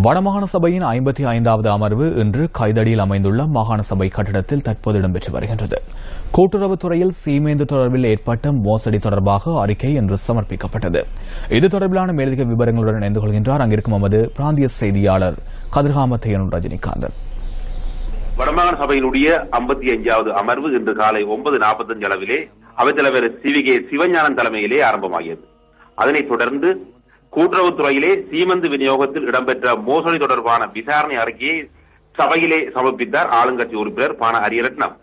வடமாகாண சபையின் 55வது அமர்வு இன்று கைதடியில் அமைந்துள்ள மாகாண சபை கட்டிடத்தில் தற்போது இடம்பெற்று வருகின்றது. கூட்டுறவுத்துறையில் சீமேந்து தொடர்பில் ஏற்பட்ட மோசடி தொடர்பாக அறிக்கை இன்று சமர்ப்பிக்கப்பட்டது. இது தொடர்பிலான மேலதிக விவரங்களுடன் இணைந்து கொள்கின்றார் அங்கிருக்கும் நமது பிராந்திய செய்தியாளர் கதிர்காமத்தையன் ரஜினிகாந்தன். வடமாகாண சபையினுடைய 55வது அமர்வு இன்று காலை 9:45 அளவிலே அவைத்தலைவர் சி.வி.கே. சிவஞானம் தலைமையிலே ஆரம்பமாகியது. அதனைத் தொடர்ந்து கூட்டுறவுத்துறையிலே சீமந்து விநியோகத்தில் இடம்பெற்ற மோசடி தொடர்பான விசாரணை அறிக்கையை சபையிலே சமர்ப்பித்தார் ஆளுங்கட்சி உறுப்பினர் பான அரியரட்னம்.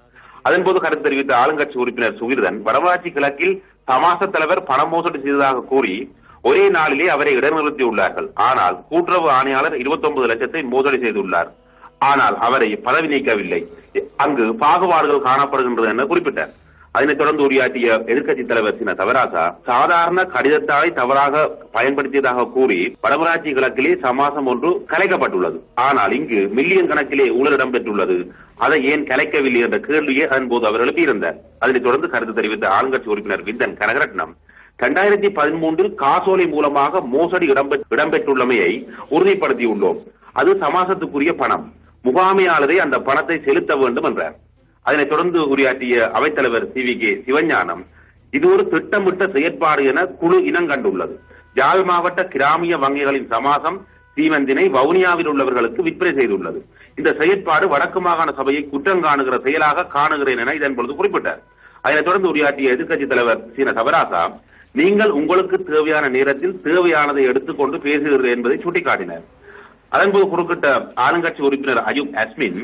அதன்போது கருத்து தெரிவித்த ஆளுங்கட்சி உறுப்பினர் சுகிர்தன், வடமராட்சி கிழக்கில் தமாச தலைவர் பண மோசடி செய்ததாக கூறி ஒரே நாளிலே அவரை இடைநிறுத்தியுள்ளார்கள். ஆனால் கூட்டுறவு ஆணையாளர் 29 லட்சத்தை மோசடி செய்துள்ளார். ஆனால் அவரை பதவி நீக்கவில்லை. அங்கு பாகுபாடுகள் காணப்படுகின்றது என குறிப்பிட்டார். அதனைத் தொடர்ந்து உரையாற்றிய எதிர்க்கட்சி தலைவர் சின்ன தவராசா, சாதாரண கடிதத்தாளை தவறாக பயன்படுத்தியதாக கூறி வடமராட்சி கிழக்கிலே சமாசம் ஒன்று கலைக்கப்பட்டுள்ளது. ஆனால் இங்கு மில்லியன் கணக்கிலே ஊழல் இடம்பெற்றுள்ளது, அதை ஏன் கலைக்கவில்லை என்ற கேள்வியை அதன்போது அவர் எழுப்பியிருந்தார். அதனைத் தொடர்ந்து கருத்து தெரிவித்த ஆளுங்கட்சி உறுப்பினர் விந்தன் கனகரட்னம், 2013 காசோலை மூலமாக மோசடி இடம்பெற்றுள்ளமையை உறுதிப்படுத்தியுள்ளோம். அது சமாசத்துக்குரிய பணம், முகாமையாளரை அந்த பணத்தை செலுத்த வேண்டும் என்றார். அதனைத் தொடர்ந்து உரையாற்றிய அவைத்தலைவர் சி.வி.கே. சிவஞானம், இது ஒரு திட்டமிட்ட செயற்பாடு என குழு இனங்கண்டுள்ளது. யாழ் மாவட்ட கிராமிய வங்கிகளின் சமாசம் சீமந்தினை வவுனியாவில் உள்ளவர்களுக்கு விற்பனை செய்துள்ளது. இந்த செயற்பாடு வடக்கு மாகாண சபையை குற்றம் காணுகிற செயலாக காணுகிறேன் என இதன் பொழுது குறிப்பிட்டார். அதனைத் தொடர்ந்து உரையாற்றிய எதிர்க்கட்சி தலைவர் சீன தவராசா, நீங்கள் உங்களுக்கு தேவையான நேரத்தில் தேவையானதை எடுத்துக்கொண்டு பேசுகிறீர்கள் என்பதை சுட்டிக்காட்டினார். அதன்போது குறுக்கிட்ட ஆளுங்கட்சி உறுப்பினர் அயூப் அஸ்மின்,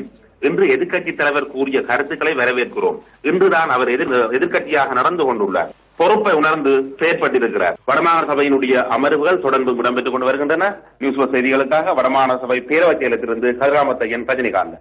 இன்று எதிர்க்கட்சி தலைவர் கூறிய கருத்துக்களை வரவேற்கிறோம். இன்றுதான் அவர் எதிர்க்கட்சியாக நடந்து கொண்டுள்ளார், பொறுப்பை உணர்ந்து செயற்பட்டிருக்கிறார். வடமாகாண சபையினுடைய அமர்வுகள் தொடர்ந்து இடம்பெற்றுக் கொண்டு வருகின்றன. நியூஸ் செய்திகளுக்காக வடமாகாண சபை பேரவைச் செயலகத்திலிருந்து கதிராமத்தையன் ரஜினிகாந்த்.